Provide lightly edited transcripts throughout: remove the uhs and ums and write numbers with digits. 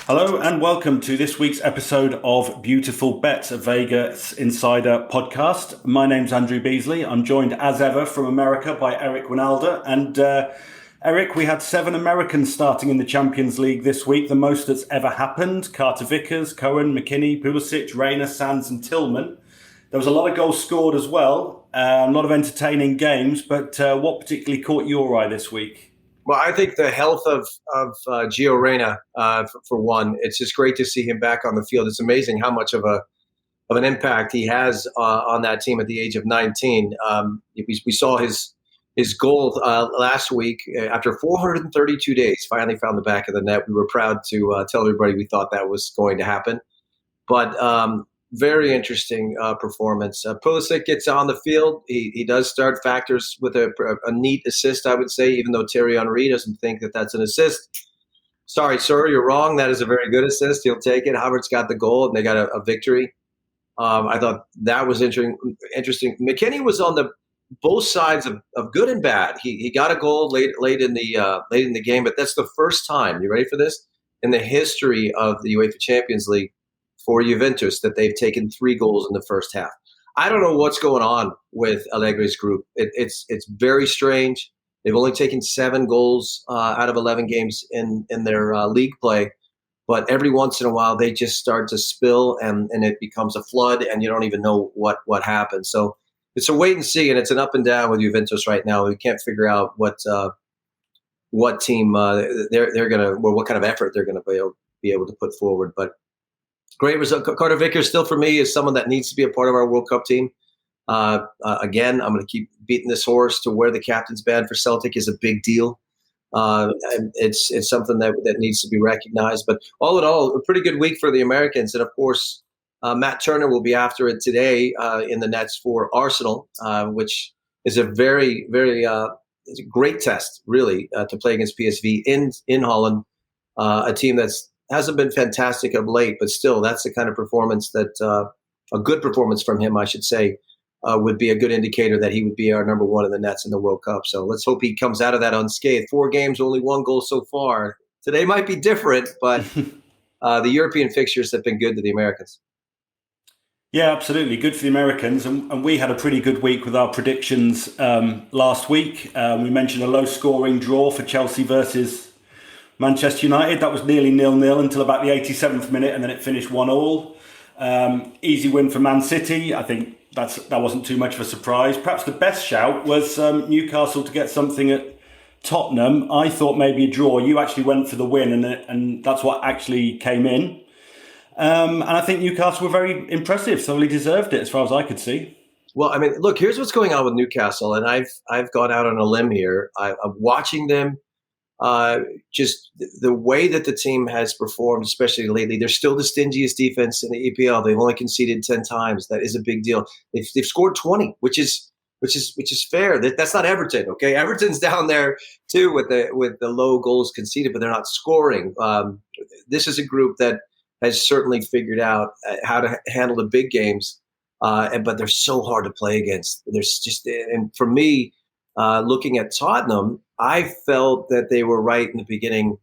Hello and welcome to this week's episode of Beautiful Bets, a Vegas Insider podcast. My name's Andrew Beasley. I'm joined as ever from America by Eric Wynalda. And Eric, we had 7 Americans starting in the Champions League this week, the most that's ever happened. Carter Vickers, Cohen, McKinney, Pulisic, Rayner, Sands and Tillman. There was a lot of goals scored as well, a lot of entertaining games, but what particularly caught your eye this week? Well, I think the health of Gio Reyna, for one, it's just great to see him back on the field. It's amazing how much of an impact he has on that team at the age of 19. We saw his goal last week after 432 days. Finally found the back of the net. We were proud to tell everybody we thought that was going to happen, but very interesting performance. Pulisic gets on the field. He does start factors with a neat assist, I would say, even though Thierry Henry doesn't think that that's an assist. Sorry, sir, you're wrong. That is a very good assist. He'll take it. Havertz got the goal, and they got a victory. I thought that was interesting. McKinney was on the both sides of good and bad. He got a goal late in the game, but that's the first time, you ready for this, in the history of the UEFA Champions League for Juventus that they've taken 3 goals in the first half. I don't know what's going on with Allegri's group. It's very strange. They've only taken 7 goals out of 11 games in their league play, but every once in a while they just start to spill and it becomes a flood and you don't even know what happens. So it's a wait and see, and it's an up and down with Juventus right now. We can't figure out what team they're gonna, or what kind of effort they're gonna be able to put forward, but. Great result. Carter Vickers still for me is someone that needs to be a part of our World Cup team. Again, I'm going to keep beating this horse to wear the captain's band for Celtic is a big deal. And it's something that needs to be recognized. But all in all, a pretty good week for the Americans. And of course, Matt Turner will be after it today in the nets for Arsenal, which is a very, very it's a great test, really, to play against PSV in Holland, a team that's hasn't been fantastic of late, but still, that's the kind of performance that a good performance from him, I should say, would be a good indicator that he would be our number 1 in the nets in the World Cup. So let's hope he comes out of that unscathed. 4 games, only 1 goal so far. Today might be different, but the European fixtures have been good to the Americans. Yeah, absolutely. Good for the Americans. And we had a pretty good week with our predictions last week. We mentioned a low-scoring draw for Chelsea versus Manchester United. That was nearly 0-0 until about the 87th minute, and then it finished 1-1. Easy win for Man City. I think that wasn't too much of a surprise. Perhaps the best shout was Newcastle to get something at Tottenham. I thought maybe a draw. You actually went for the win, and that's what actually came in. And I think Newcastle were very impressive, thoroughly deserved it as far as I could see. Well, I mean, look, here's what's going on with Newcastle, and I've gone out on a limb here. I'm watching them. Just the way that the team has performed, especially lately, they're still the stingiest defense in the EPL. They've only conceded 10 times. That is a big deal. They've scored 20, which is fair. That's not Everton, okay? Everton's down there too with the low goals conceded, but they're not scoring. This is a group that has certainly figured out how to handle the big games, but they're so hard to play against. There's just, and for me, looking at Tottenham, I felt that they were right in the beginning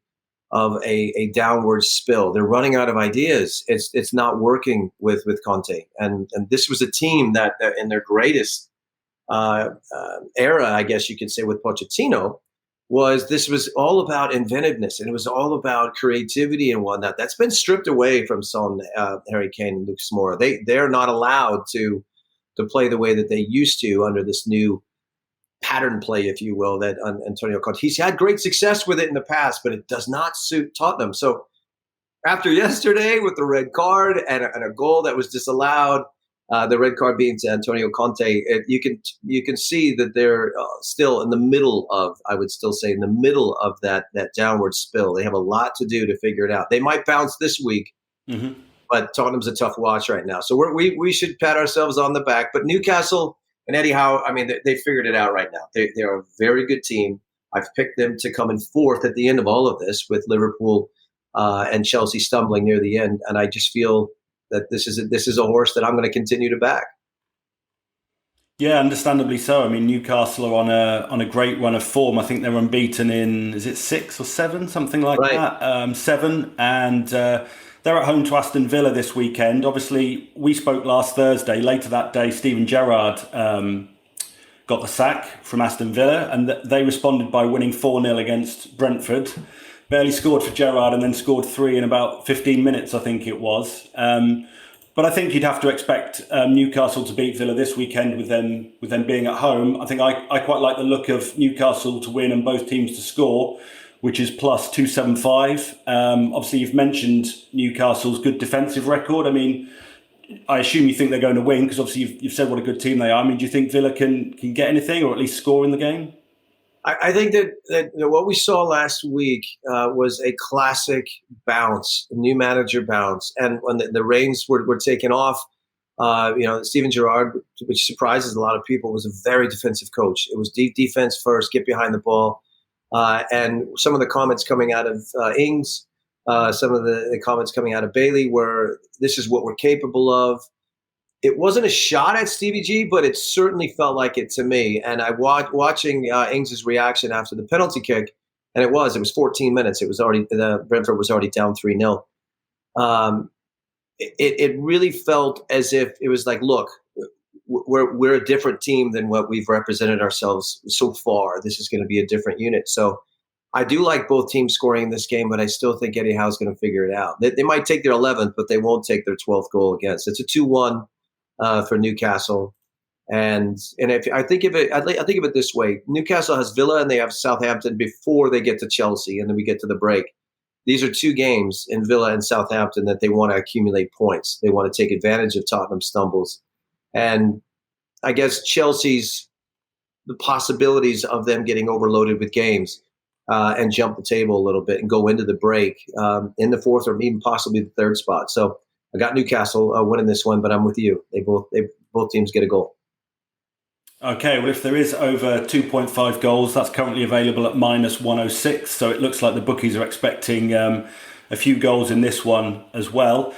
of a downward spill. They're running out of ideas. It's not working with Conte, and this was a team that in their greatest era, I guess you could say, with Pochettino, this was all about inventiveness and it was all about creativity and whatnot. That's been stripped away from Son, Harry Kane, and Lucas Moura. They're not allowed to play the way that they used to under this new pattern play, if you will, that Antonio Conte. He's had great success with it in the past, but it does not suit Tottenham. So after yesterday with the red card and a goal that was disallowed, the red card being to Antonio Conte, you can see that they're still in the middle of, I would still say, in the middle of that downward spill. They have a lot to do to figure it out. They might bounce this week, but Tottenham's a tough watch right now. So we should pat ourselves on the back. But Newcastle and Eddie Howe, I mean, they figured it out right now. They're a very good team. I've picked them to come in 4th at the end of all of this, with Liverpool and Chelsea stumbling near the end. And I just feel that this is a horse that I'm going to continue to back. Yeah, understandably so. I mean, Newcastle are on a great run of form. I think they're unbeaten in, is it six or seven, something like Right. that? Seven, and they're at home to Aston Villa this weekend. Obviously, we spoke last Thursday. Later that day, Steven Gerrard got the sack from Aston Villa, and they responded by winning 4-0 against Brentford. Barely scored for Gerrard, and then scored three in about 15 minutes, I think it was. But I think you'd have to expect Newcastle to beat Villa this weekend with them being at home. I think I quite like the look of Newcastle to win and both teams to score, which is plus 275. Obviously, you've mentioned Newcastle's good defensive record. I mean, I assume you think they're going to win because obviously you've said what a good team they are. I mean, do you think Villa can get anything or at least score in the game? I think that what we saw last week was a classic bounce, a new manager bounce. And when the reins were taken off, Steven Gerrard, which surprises a lot of people, was a very defensive coach. It was deep defense first, get behind the ball. And some of the comments coming out of Ings, some of the comments coming out of Bailey were, this is what we're capable of. It wasn't a shot at Stevie G, but it certainly felt like it to me. And I watching Ings' reaction after the penalty kick, and it was 14 minutes. It was already Brentford was already down 3-0. It really felt as if it was like, look, we're a different team than what we've represented ourselves so far. This is going to be a different unit. So I do like both teams scoring in this game, but I still think Eddie Howe's going to figure it out. They might take their 11th, but they won't take their 12th goal against. It's a 2-1 for Newcastle. And if I think of it this way: Newcastle has Villa and they have Southampton before they get to Chelsea, and then we get to the break. These are two games in Villa and Southampton that they want to accumulate points. They want to take advantage of Tottenham's stumbles, and I guess Chelsea's the possibilities of them getting overloaded with games and jump the table a little bit and go into the break in the fourth or even possibly the third spot. So I got Newcastle winning this one, but I'm with you. Both teams get a goal. Okay, well, if there is over 2.5 goals, that's currently available at minus 106. So it looks like the bookies are expecting a few goals in this one as well.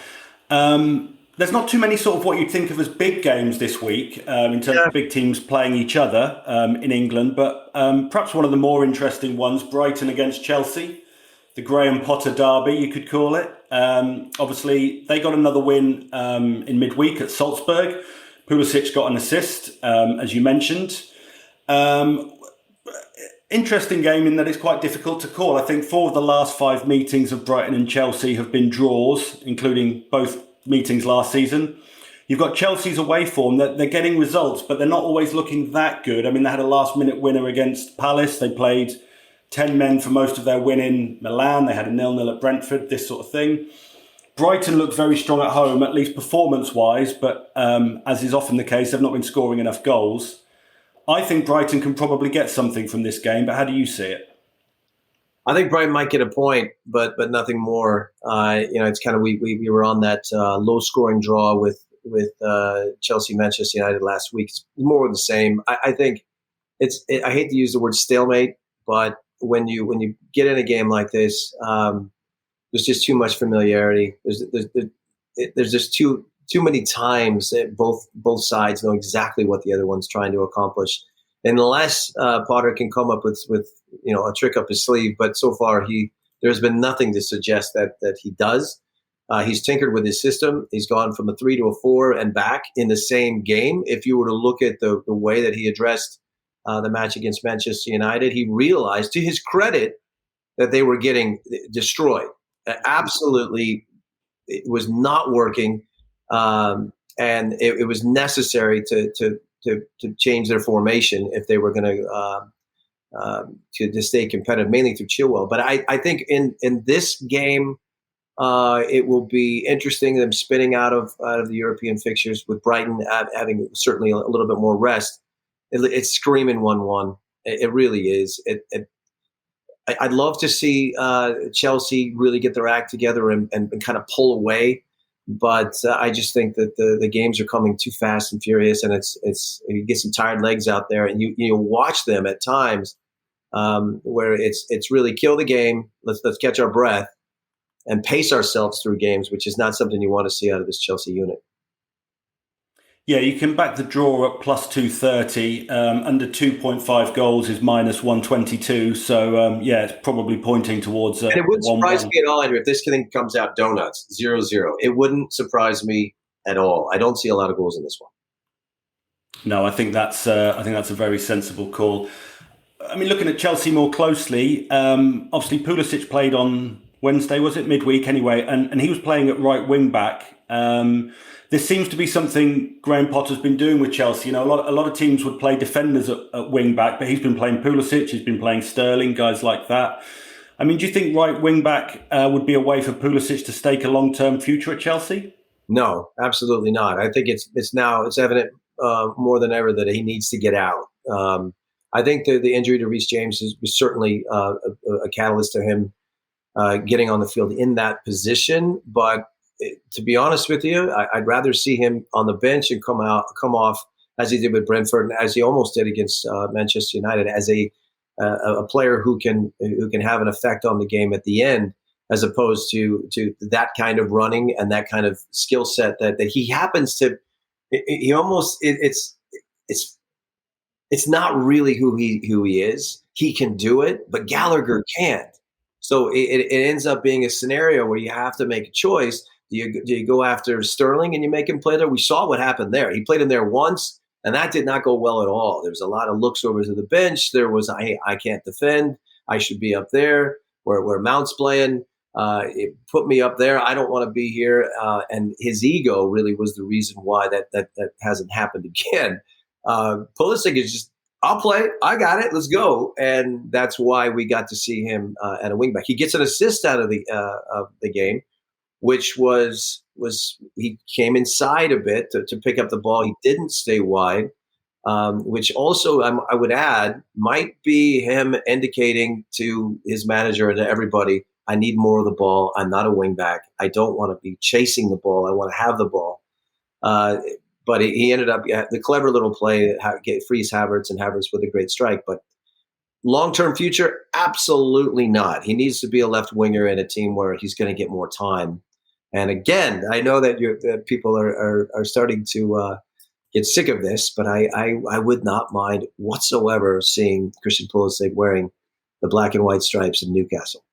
There's not too many sort of what you'd think of as big games this week in terms of big teams playing each other in England. But perhaps one of the more interesting ones, Brighton against Chelsea, the Graham Potter derby, you could call it. Obviously, they got another win in midweek at Salzburg. Pulisic got an assist, as you mentioned. Interesting game in that it's quite difficult to call. I think 4 of the last 5 meetings of Brighton and Chelsea have been draws, including both meetings last season. You've got Chelsea's away form. They're getting results, but they're not always looking that good. I mean, they had a last-minute winner against Palace. They played 10 men for most of their win in Milan. They had a 0-0 at Brentford, this sort of thing. Brighton looked very strong at home, at least performance-wise, but as is often the case, they've not been scoring enough goals. I think Brighton can probably get something from this game, but how do you see it? I think Brighton might get a point, but nothing more. It's kind of we were on that low-scoring draw with Chelsea, Manchester United last week. It's more of the same. I think I hate to use the word stalemate, but when you get in a game like this, there's just too much familiarity. There's just too many times that both sides know exactly what the other one's trying to accomplish, unless Potter can come up with a trick up his sleeve. But so far, there's been nothing to suggest that he does. He's tinkered with his system. He's gone from a 3 to a 4 and back in the same game. If you were to look at the way that he addressed the match against Manchester United, he realized, to his credit, that they were getting destroyed. Absolutely, it was not working, and it was necessary to change their formation if they were going to stay competitive, mainly through Chilwell. But I think in this game, it will be interesting them spinning out of the European fixtures with Brighton having certainly a little bit more rest. It's screaming 1-1. It really is. I'd love to see Chelsea really get their act together and kind of pull away, but I just think that the games are coming too fast and furious, and you get some tired legs out there, and you watch them at times where it's really kill the game, let's catch our breath, and pace ourselves through games, which is not something you want to see out of this Chelsea unit. Yeah, you can back the draw at plus 230. Under 2.5 goals is minus 122. So, yeah, it's probably pointing towards And it wouldn't surprise 1-1. me at all, Andrew, if this thing comes out donuts, 0-0. It wouldn't surprise me at all. I don't see a lot of goals in this one. No, I think that's a very sensible call. I mean, looking at Chelsea more closely, obviously Pulisic played on Wednesday, was it midweek anyway, and he was playing at right wing back. This seems to be something Graham Potter's been doing with Chelsea. You know, a lot of teams would play defenders at wing back, but he's been playing Pulisic, he's been playing Sterling, guys like that. I mean, do you think right wing back would be a way for Pulisic to stake a long term future at Chelsea? No, absolutely not. I think it's evident more than ever that he needs to get out. I think the injury to Reece James was certainly a catalyst to him getting on the field in that position. But to be honest with you, I'd rather see him on the bench and come off as he did with Brentford and as he almost did against Manchester United as a player who can have an effect on the game at the end, as opposed to that kind of running and that kind of skill set that he happens to. He almost it's not really who he is. He can do it, but Gallagher can't. So it ends up being a scenario where you have to make a choice. Do you go after Sterling and you make him play there? We saw what happened there. He played him there once, and that did not go well at all. There was a lot of looks over to the bench. There was, I can't defend. I should be up there where Mount's playing. It put me up there. I don't want to be here. And his ego really was the reason why that hasn't happened again. Pulisic is just, I'll play. I got it. Let's go. And that's why we got to see him at a wingback. He gets an assist out of the game, which was he came inside a bit to pick up the ball. He didn't stay wide, which also I would add might be him indicating to his manager and to everybody, I need more of the ball. I'm not a wingback. I don't want to be chasing the ball. I want to have the ball. But he ended up the clever little play that frees Havertz, and Havertz with a great strike. But long-term future, absolutely not. He needs to be a left winger in a team where he's going to get more time. And again, I know that people are starting to get sick of this, but I would not mind whatsoever seeing Christian Pulisic wearing the black and white stripes in Newcastle.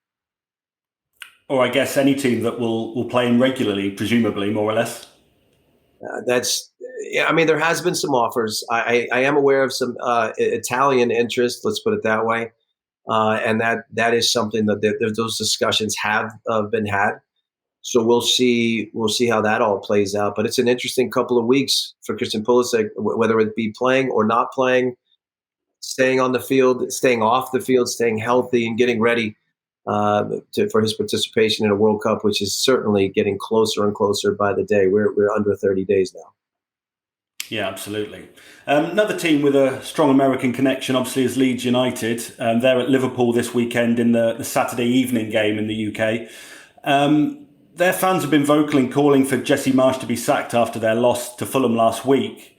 Or I guess any team that will play him regularly, presumably, more or less. I mean, there has been some offers. I am aware of some Italian interest, let's put it that way. And that is something that those discussions have been had. So we'll see how that all plays out. But it's an interesting couple of weeks for Christian Pulisic, whether it be playing or not playing, staying on the field, staying off the field, staying healthy, and getting ready for his participation in a World Cup, which is certainly getting closer and closer by the day. We're under 30 days now. Yeah, absolutely. Another team with a strong American connection, obviously, is Leeds United. They're at Liverpool this weekend in the Saturday evening game in the UK. Their fans have been vocal in calling for Jesse Marsch to be sacked after their loss to Fulham last week.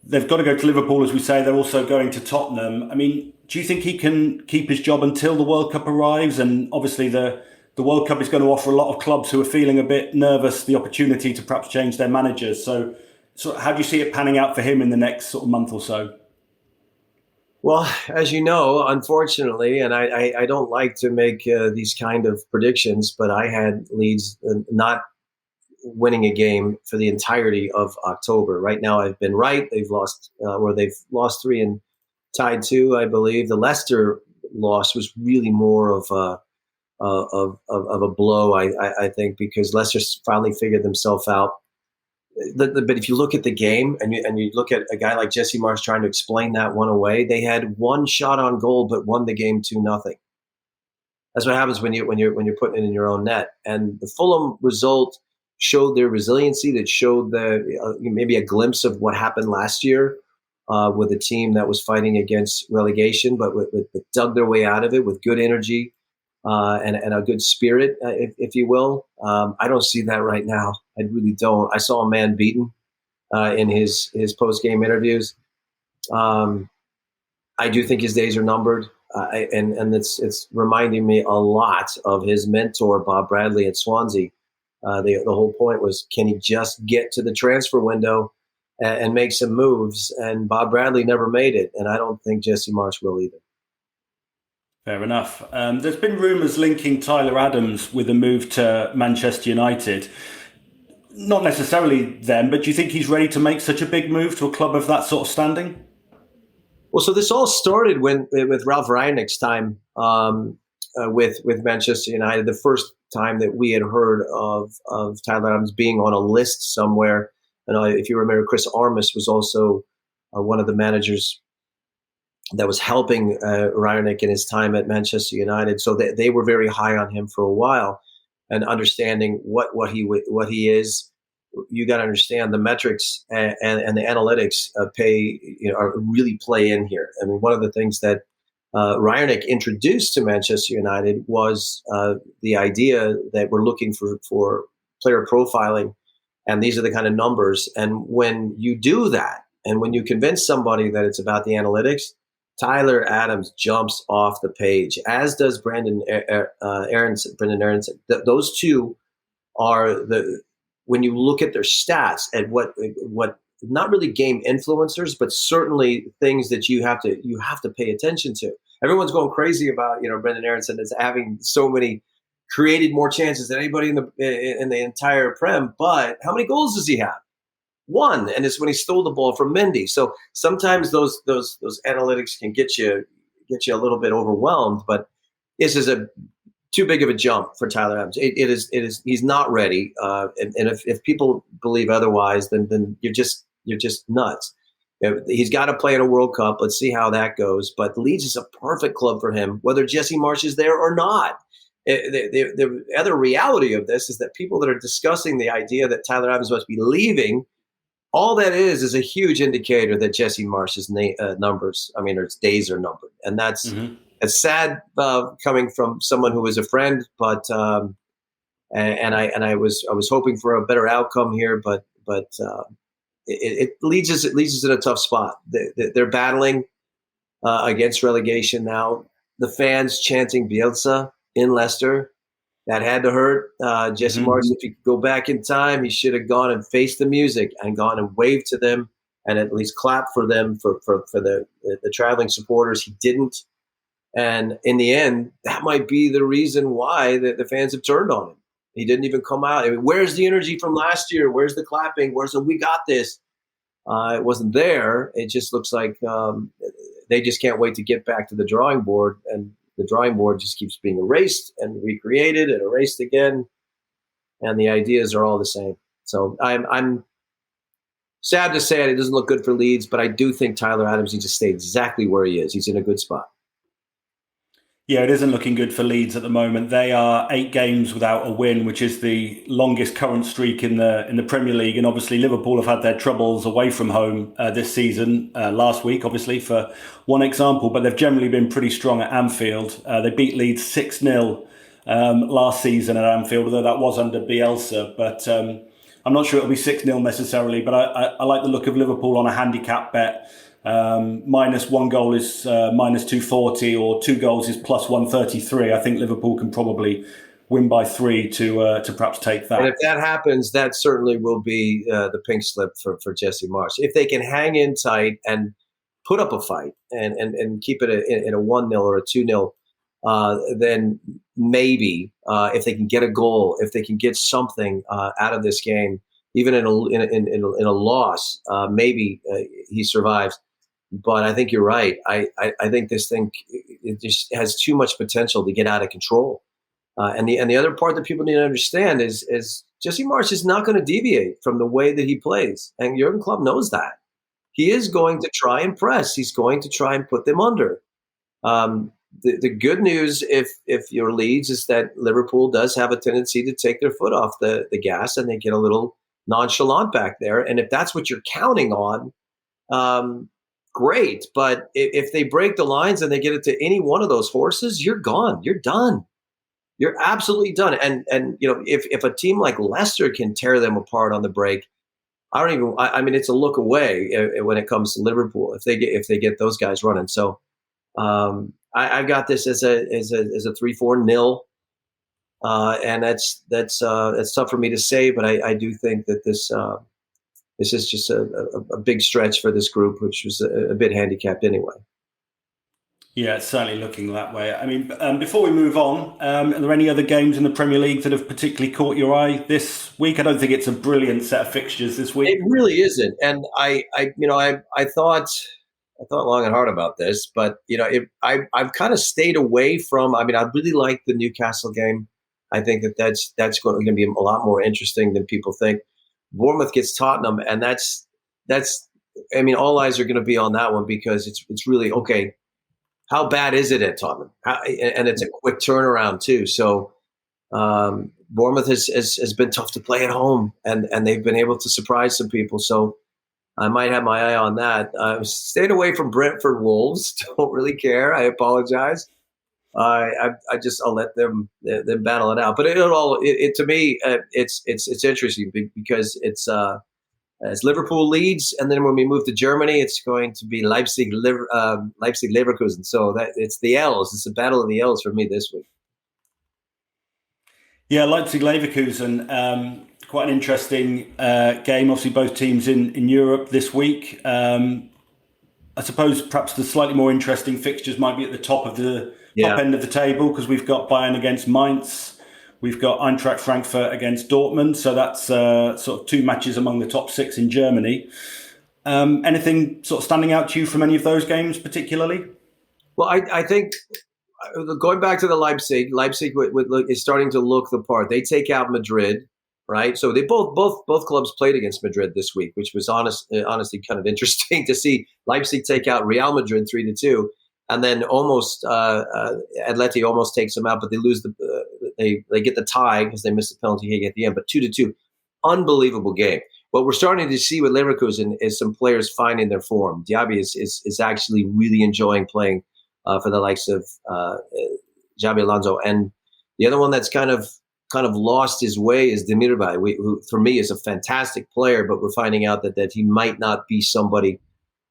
They've got to go to Liverpool, as we say. They're also going to Tottenham. I mean, do you think he can keep his job until the World Cup arrives? And obviously the World Cup is going to offer a lot of clubs who are feeling a bit nervous the opportunity to perhaps change their managers. So how do you see it panning out for him in the next sort of month or so? Well, as you know, unfortunately, and I don't like to make these kind of predictions, but I had Leeds not winning a game for the entirety of October. Right now, I've been right. They've lost 3 and tied 2, I believe. The Leicester loss was really more of a blow, I think, because Leicester finally figured themselves out. But if you look at the game and you look at a guy like Jesse Marsch trying to explain that one away, they had one shot on goal but won the game 2-0. That's what happens when you're putting it in your own net. And the Fulham result showed their resiliency. That showed maybe a glimpse of what happened last year with a team that was fighting against relegation, but dug their way out of it with good energy and a good spirit, if you will. I don't see that right now. I really don't. I saw a man beaten in his post-game interviews. I do think his days are numbered, and it's reminding me a lot of his mentor, Bob Bradley at Swansea. The whole point was, can he just get to the transfer window and make some moves. And Bob Bradley never made it, and I don't think Jesse Marsch will either. Fair enough. There's been rumours linking Tyler Adams with a move to Manchester United. Not necessarily them, but do you think he's ready to make such a big move to a club of that sort of standing? Well, so this all started with Ralph Rangnick's time with Manchester United. The first time that we had heard of Tyler Adams being on a list somewhere. And if you remember, Chris Armas was also one of the managers that was helping Rangnick in his time at Manchester United. So they were very high on him for a while, and understanding what he is. You got to understand the metrics and the analytics really play in here. I mean, one of the things that Rangnick introduced to Manchester United was the idea that we're looking for player profiling, and these are the kind of numbers. And when you do that, and when you convince somebody that it's about the analytics, Tyler Adams jumps off the page, as does Brendan Aronson. Those two are when you look at their stats at what not really game influencers, but certainly things that you have to pay attention to. Everyone's going crazy about Brendan Aronson as having so many created more chances than anybody in the entire Prem. But how many goals does he have? One, and it's when he stole the ball from Mendy. So sometimes those analytics can get you a little bit overwhelmed. But this is too big of a jump for Tyler Adams. It is. He's not ready. And if people believe otherwise, then you're just nuts. He's got to play in a World Cup. Let's see how that goes. But Leeds is a perfect club for him, whether Jesse Marsch is there or not. The other reality of this is that people that are discussing the idea that Tyler Adams must be leaving, all that is a huge indicator that Jesse Marsch's numbers, his days are numbered. And that's it's sad coming from someone who was a friend, but I was hoping for a better outcome here, but it leads us in a tough spot. They're battling against relegation now. The fans chanting Bielsa in Leicester, that had to hurt. Jesse Marsch, if he could go back in time, he should have gone and faced the music and gone and waved to them and at least clapped for them for the traveling supporters. He didn't. And in the end, that might be the reason why the fans have turned on him. He didn't even come out. Where's the energy from last year? Where's the clapping? Where's the "we got this"? It wasn't there. It just looks like they just can't wait to get back to the drawing board, and the drawing board just keeps being erased and recreated and erased again, and the ideas are all the same. So I'm sad to say it doesn't look good for Leeds, but I do think Tyler Adams needs to stay exactly where he is. He's in a good spot. Yeah, it isn't looking good for Leeds at the moment. They are 8 games without a win, which is the longest current streak in the Premier League. And obviously, Liverpool have had their troubles away from home this season. Last week, obviously, for one example, but they've generally been pretty strong at Anfield. They beat Leeds 6-0 last season at Anfield, although that was under Bielsa. But I'm not sure it'll be 6-0 necessarily. But I like the look of Liverpool on a handicap bet. Minus 1 goal is minus 240, or 2 goals is plus 133. I think Liverpool can probably win by 3 to perhaps take that. And if that happens, that certainly will be the pink slip for Jesse Marsch. If they can hang in tight and put up a fight and keep it in a 1-0 or a 2-0, then maybe if they can get a goal, if they can get something out of this game, even in a loss, maybe he survives. But I think you're right. I think this thing, it just has too much potential to get out of control. And the other part that people need to understand is Jesse Marsch is not going to deviate from the way that he plays, and Jurgen Klopp knows that. He is going to try and press. He's going to try and put them under. The good news, if you're Leeds, is that Liverpool does have a tendency to take their foot off the gas, and they get a little nonchalant back there. And if that's what you're counting on, great. But if they break the lines and they get it to any one of those horses, you're gone. You're done. You're absolutely done. And if a team like Leicester can tear them apart on the break, I mean, it's a look away when it comes to Liverpool if they get those guys running. So I've got this as a 3-4-0, and that's tough for me to say, but I do think that this this is just a big stretch for this group, which was a bit handicapped anyway. Yeah, it's certainly looking that way. I mean, before we move on, are there any other games in the Premier League that have particularly caught your eye this week? I don't think it's a brilliant set of fixtures this week. It really isn't, and I thought long and hard about this, but I've kind of stayed away from. I mean, I really like the Newcastle game. I think that's going to be a lot more interesting than people think. Bournemouth gets Tottenham, and that's. I mean, all eyes are going to be on that one because it's really okay. How bad is it at Tottenham? And it's a quick turnaround too. So Bournemouth has been tough to play at home, and they've been able to surprise some people. So I might have my eye on that. Stayed away from Brentford Wolves. Don't really care. I apologize. I'll let them battle it out. But to me, it's interesting because it's Liverpool Leeds, and then when we move to Germany, it's going to be Leipzig Leverkusen. So it's the L's. It's a battle of the L's for me this week. Yeah, Leipzig Leverkusen, quite an interesting game. Obviously, both teams in Europe this week. I suppose perhaps the slightly more interesting fixtures might be at the top end of the table because we've got Bayern against Mainz. We've got Eintracht Frankfurt against Dortmund. So that's sort of two matches among the top six in Germany. Anything sort of standing out to you from any of those games particularly? Well, I think going back to the Leipzig is starting to look the part. They take out Madrid, right? So they both clubs played against Madrid this week, which was honestly kind of interesting to see Leipzig take out Real Madrid 3-2. And then almost Atleti almost takes them out, but they lose they get the tie because they missed the penalty kick at the end. But 2-2, unbelievable game. What we're starting to see with Leverkusen is some players finding their form. Diaby is actually really enjoying playing for the likes of Xabi Alonso, and the other one that's kind of lost his way is Demirbay, who for me is a fantastic player, but we're finding out that he might not be somebody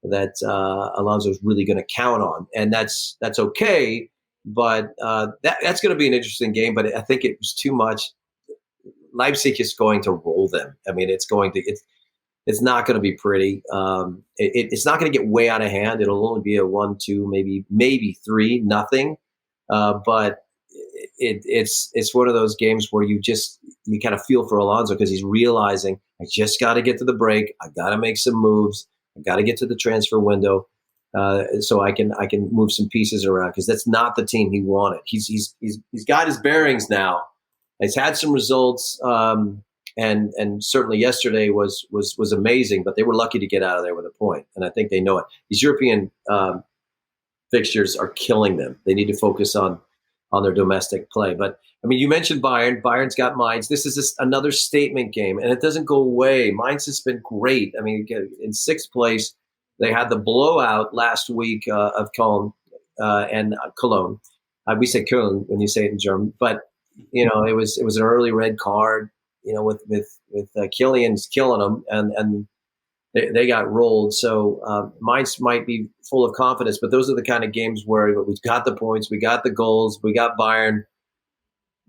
that Alonso is really going to count on, and that's okay. But that's going to be an interesting game. But I think it was too much. Leipzig is going to roll them. I mean, it's not going to be pretty. It's not going to get way out of hand. It'll only be a 1-2, maybe 3-0. But it's one of those games where you kind of feel for Alonso because he's realizing I just got to get to the break. I got to make some moves. I got to get to the transfer window so I can move some pieces around because that's not the team he wanted. He's got his bearings now. He's had some results, and certainly yesterday was amazing. But they were lucky to get out of there with a point, and I think they know it. These European fixtures are killing them. They need to focus on their domestic play. But I mean, you mentioned Bayern. Bayern's got Mainz. This is another statement game, and it doesn't go away. Mainz has been great. I mean, in sixth place, they had the blowout last week of Köln and Cologne. We say Köln when you say it in German, but it was an early red card. With Killian's killing them, and they got rolled. So Mainz might be full of confidence, but those are the kind of games where we've got the points, we got the goals, we got Bayern.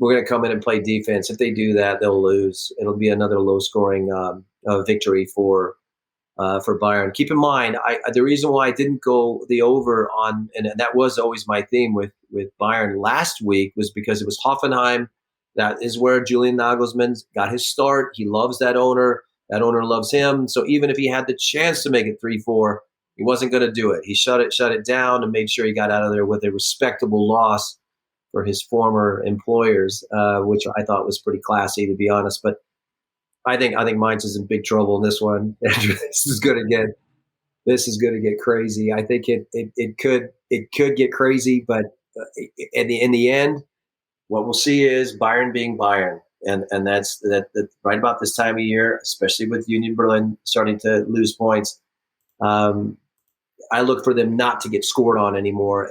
We're going to come in and play defense. If they do that, they'll lose. It'll be another low-scoring victory for Bayern. Keep in mind, the reason why I didn't go the over on, and that was always my theme with Bayern last week, was because it was Hoffenheim. That is where Julian Nagelsmann got his start. He loves that owner. That owner loves him. So even if he had the chance to make it 3-4, he wasn't going to do it. He shut it down and made sure he got out of there with a respectable loss for his former employers, which I thought was pretty classy, to be honest. But I think Mainz is in big trouble in this one. This is going to get crazy. I think it could get crazy, but in the end, what we'll see is Bayern being Bayern, and that's right about this time of year, especially with Union Berlin starting to lose points. I look for them not to get scored on anymore,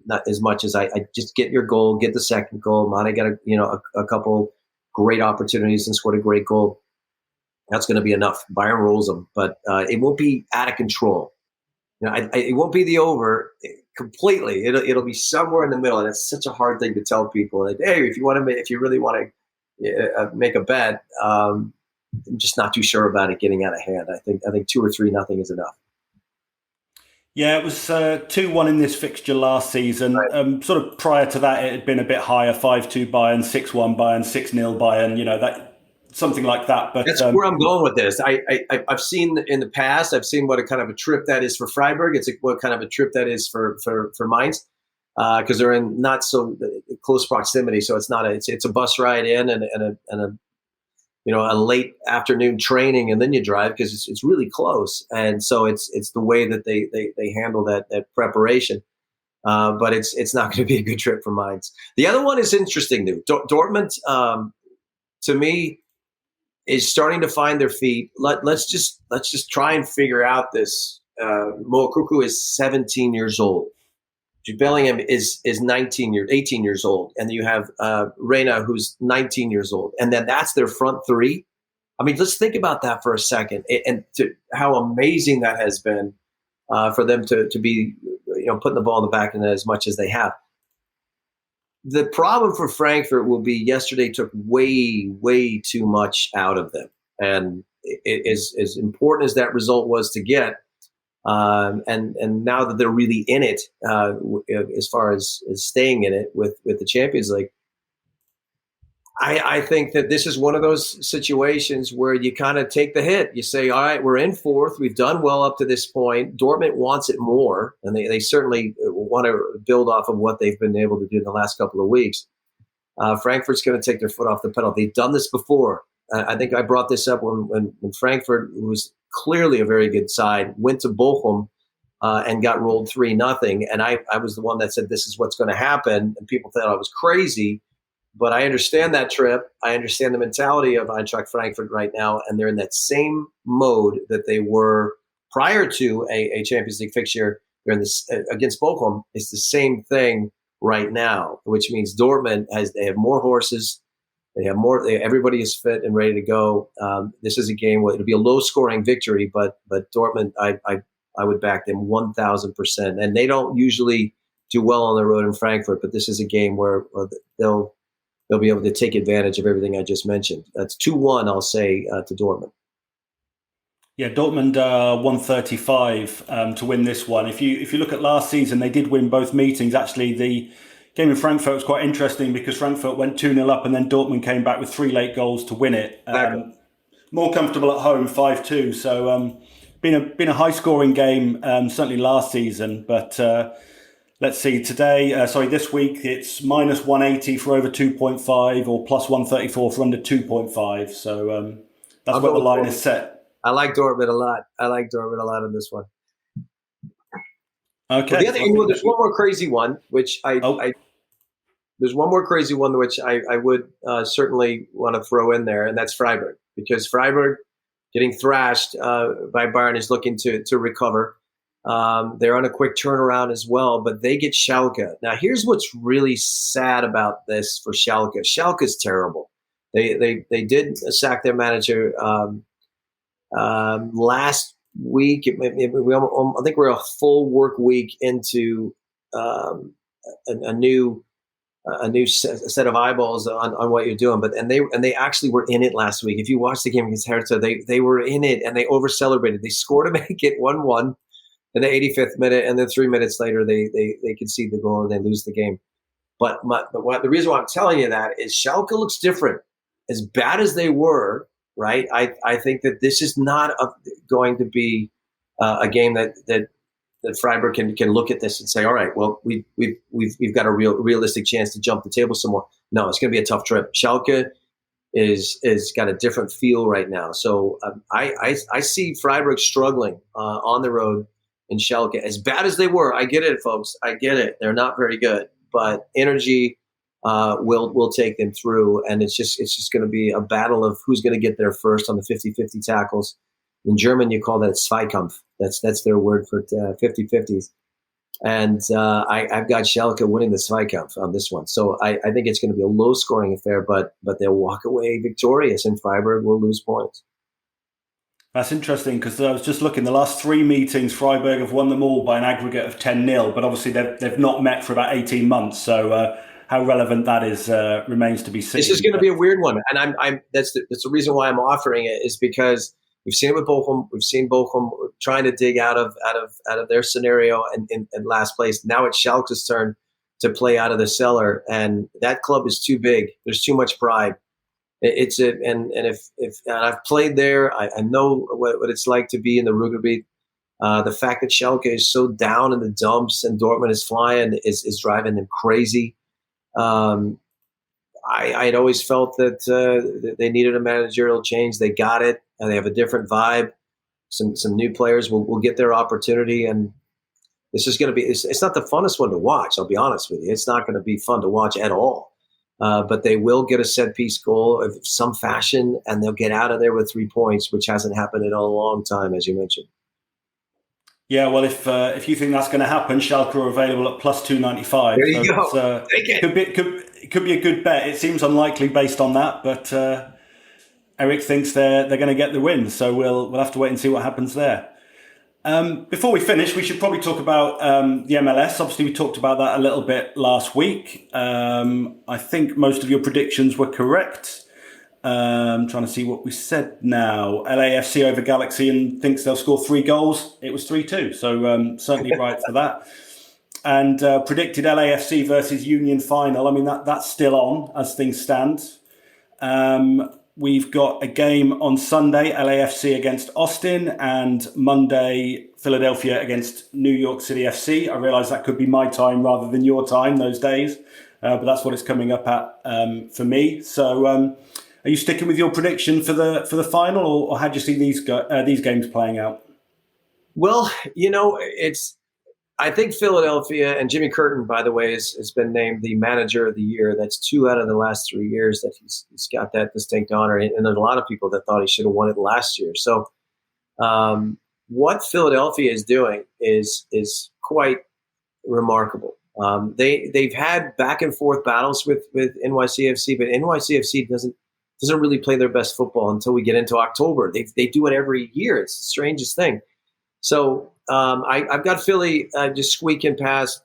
not as much as I just get your goal, get the second goal. Mane got a couple great opportunities and scored a great goal. That's going to be enough. Bayern rolls them, but it won't be out of control. It won't be the over completely. It'll be somewhere in the middle, and it's such a hard thing to tell people. Like, hey, if you really want to make a bet, I'm just not too sure about it getting out of hand. I think 2 or 3-0 is enough. Yeah, it was 2-1 in this fixture last season. Right. Sort of prior to that, it had been a bit higher: 5-2 Bayern, 6-1 Bayern, 6-0 Bayern. That something like that. But That's where I'm going with this. I've seen in the past. I've seen what a kind of a trip that is for Freiburg. What kind of a trip that is for Mainz, because they're in not so close proximity. So it's not it's a bus ride in and a late afternoon training, and then you drive because it's really close. And so it's the way that they handle that preparation. But it's not going to be a good trip for Mainz. The other one is interesting, though. Dortmund, to me, is starting to find their feet. Let's just try and figure out this. Mokuku is 17 years old. Jude Bellingham is 18 years old, and you have Reina, who's 19 years old, and then that's their front three. I mean, let's think about that for a second, and how amazing that has been for them to be, putting the ball in the back of the net as much as they have. The problem for Frankfurt will be yesterday took way too much out of them, and as important as that result was to get. And now that they're really in it, as far as staying in it with the Champions League, I think that this is one of those situations where you kind of take the hit. You say, all right, we're in fourth. We've done well up to this point. Dortmund wants it more, and they certainly want to build off of what they've been able to do in the last couple of weeks. Frankfurt's going to take their foot off the pedal. They've done this before. I think I brought this up when Frankfurt, who was clearly a very good side, went to Bochum and got rolled 3-0. And I was the one that said this is what's going to happen. And people thought I was crazy. But I understand that trip. I understand the mentality of Eintracht Frankfurt right now. And they're in that same mode that they were prior to a Champions League fixture. They're in this against Bochum. It's the same thing right now, which means Dortmund they have more horses. They have more. Everybody is fit and ready to go. This is a game where it'll be a low-scoring victory, but Dortmund, I would back them 1,000%. And they don't usually do well on the road in Frankfurt, but this is a game where they'll be able to take advantage of everything I just mentioned. That's 2-1, I'll say, to Dortmund. Yeah, Dortmund 135 to win this one. If you look at last season, they did win both meetings. Actually, the game in Frankfurt was quite interesting because Frankfurt went 2-0 up and then Dortmund came back with 3 late goals to win it. More comfortable at home, 5-2. So been a high-scoring game, certainly last season. But let's see, this week, it's minus 180 for over 2.5 or plus 134 for under 2.5. So that's where the line is set. I like Dortmund a lot. In this one. Okay. Well, there's one more crazy one, which there's one more crazy one which I would certainly want to throw in there, and that's Freiburg, because Freiburg getting thrashed by Bayern is looking to recover. They're on a quick turnaround as well, but they get Schalke. Now, here's what's really sad about this for Schalke. Schalke's terrible. They did sack their manager last week. I think we're a full work week into a new set of eyeballs on what you're doing. But they actually were in it last week. If you watch the game against Hertha, they were in it and they over celebrated. They scored to make it 1-1 in the 85th minute, and then 3 minutes later they concede the goal and they lose the game. But the reason why I'm telling you that is Schalke looks different. As bad as they were, right? I think that this is not going to be a game that Freiburg can look at this and say, all right, well, we've got a realistic chance to jump the table some more. No, it's going to be a tough trip. Schalke is got a different feel right now. So I see Freiburg struggling on the road in Schalke. As bad as they were, I get it, folks. I get it. They're not very good, but energy will take them through, and it's just going to be a battle of who's going to get there first on the 50-50 tackles. In German, you call that Zweikampf. That's their word for 50-50s. And I've got Schalke winning the Zweikampf on this one. So I think it's going to be a low-scoring affair, but they'll walk away victorious, and Freiburg will lose points. That's interesting because I was just looking. The last 3 meetings, Freiburg have won them all by an aggregate of 10-0, but obviously they've not met for about 18 months. So how relevant that is remains to be seen. This is going to be a weird one, and that's the reason why I'm offering it, is because we've seen it with Bochum. We've seen Bochum trying to dig out of their scenario and in last place. Now it's Schalke's turn to play out of the cellar, and that club is too big. There's too much pride. And I've played there. I know what it's like to be in the Ruhrgebiet. The fact that Schalke is so down in the dumps and Dortmund is flying is driving them crazy. I had always felt that they needed a managerial change. They got it, and they have a different vibe. Some new players will get their opportunity, and this is going to be. It's not the funnest one to watch. I'll be honest with you. It's not going to be fun to watch at all. But they will get a set piece goal of some fashion, and they'll get out of there with 3 points, which hasn't happened in a long time, as you mentioned. Yeah, well, if you think that's going to happen, Schalke are available at plus 295. There you go. Could be a good bet. It seems unlikely based on that, but Eric thinks they're going to get the win. So we'll have to wait and see what happens there. Before we finish, we should probably talk about the MLS. Obviously, we talked about that a little bit last week. I think most of your predictions were correct. Trying to see what we said now. LAFC over Galaxy and thinks they'll score 3 goals. It was 3-2. So certainly right for that. And predicted LAFC versus Union final. I mean, that's still on as things stand. We've got a game on Sunday, LAFC against Aston, and Monday, Philadelphia against New York City FC. I realise that could be my time rather than your time those days, but that's what it's coming up at for me. So are you sticking with your prediction for the final, or how do you see these games playing out? Well, I think Philadelphia, and Jimmy Curtin, by the way, has been named the manager of the year. That's 2 out of the last 3 years that he's got that distinct honor. And there's a lot of people that thought he should have won it last year. So what Philadelphia is doing is quite remarkable. They've had back and forth battles with NYCFC, but NYCFC doesn't really play their best football until we get into October. They do it every year. It's the strangest thing. So I've got Philly just squeaking past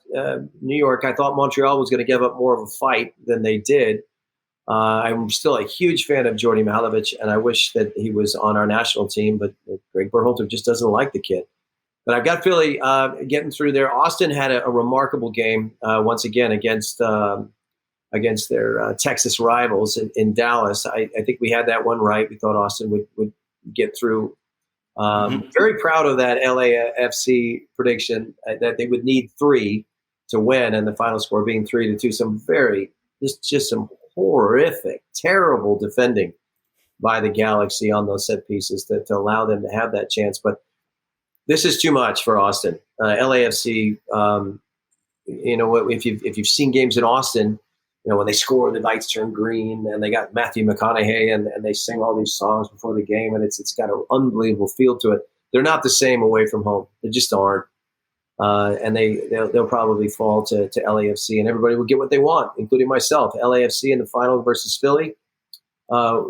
New York. I thought Montreal was going to give up more of a fight than they did. I'm still a huge fan of Jordi Mihailovic, and I wish that he was on our national team, but Greg Berhalter just doesn't like the kid. But I've got Philly getting through there. Austin had a remarkable game once again against their Texas rivals in Dallas. I think we had that one right. We thought Austin would get through. Very proud of that LAFC prediction that they would need 3 to win, and the final score being 3-2. Some just some horrific, terrible defending by the Galaxy on those set pieces to allow them to have that chance. But this is too much for Austin. LAFC, if you've seen games in Austin, when they score, the lights turn green, and they got Matthew McConaughey, and they sing all these songs before the game, and it's got an unbelievable feel to it. They're not the same away from home. They just aren't. And they'll probably fall to LAFC, and everybody will get what they want, including myself. LAFC in the final versus Philly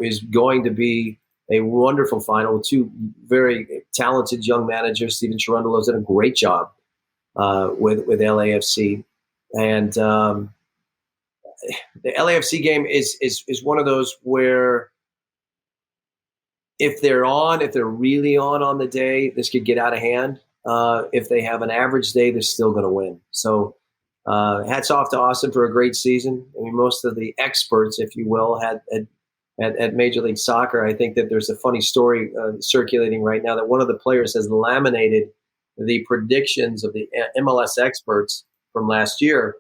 is going to be a wonderful final with 2 very talented young managers. Steven Cherundolo's done a great job with LAFC, and the LAFC game is one of those where if they're really on the day, this could get out of hand. If they have an average day, they're still going to win. So hats off to Austin for a great season. I mean, most of the experts, if you will, at Major League Soccer. I think that there's a funny story circulating right now that one of the players has laminated the predictions of the MLS experts from last year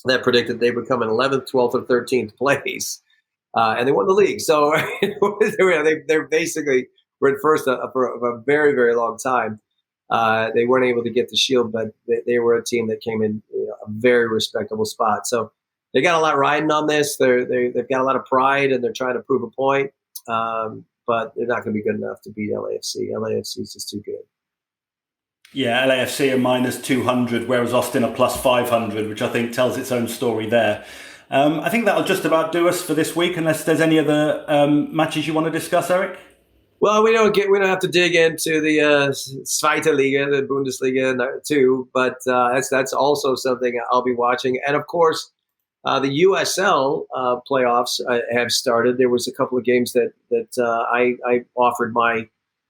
that predicted they would come in 11th, 12th, or 13th place, and they won the league. So they basically were at first for a very, very long time. They weren't able to get the Shield, but they were a team that came in a very respectable spot. So they got a lot riding on this. They've got a lot of pride, and they're trying to prove a point, but they're not going to be good enough to beat LAFC. LAFC is just too good. Yeah, LAFC are minus 200, whereas Austin are plus 500, which I think tells its own story there. I think that'll just about do us for this week, unless there's any other matches you want to discuss, Eric. Well, we don't have to dig into the Zweite Liga, the Bundesliga too, but that's also something I'll be watching. And of course, The USL playoffs have started. There was a couple of games that I offered my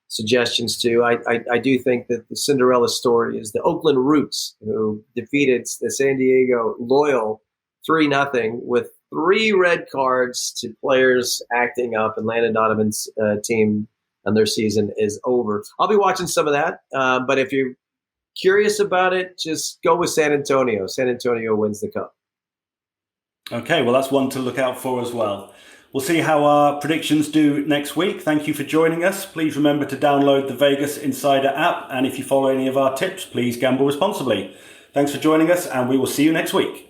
suggestions to. I do think that the Cinderella story is the Oakland Roots, who defeated the San Diego Loyal 3-0 with 3 red cards to players acting up, and Landon Donovan's team and their season is over. I'll be watching some of that, but if you're curious about it, just go with San Antonio. San Antonio wins the cup. Okay, well, that's one to look out for as well. We'll see how our predictions do next week. Thank you for joining us. Please remember to download the Vegas Insider app. And if you follow any of our tips, please gamble responsibly. Thanks for joining us, and we will see you next week.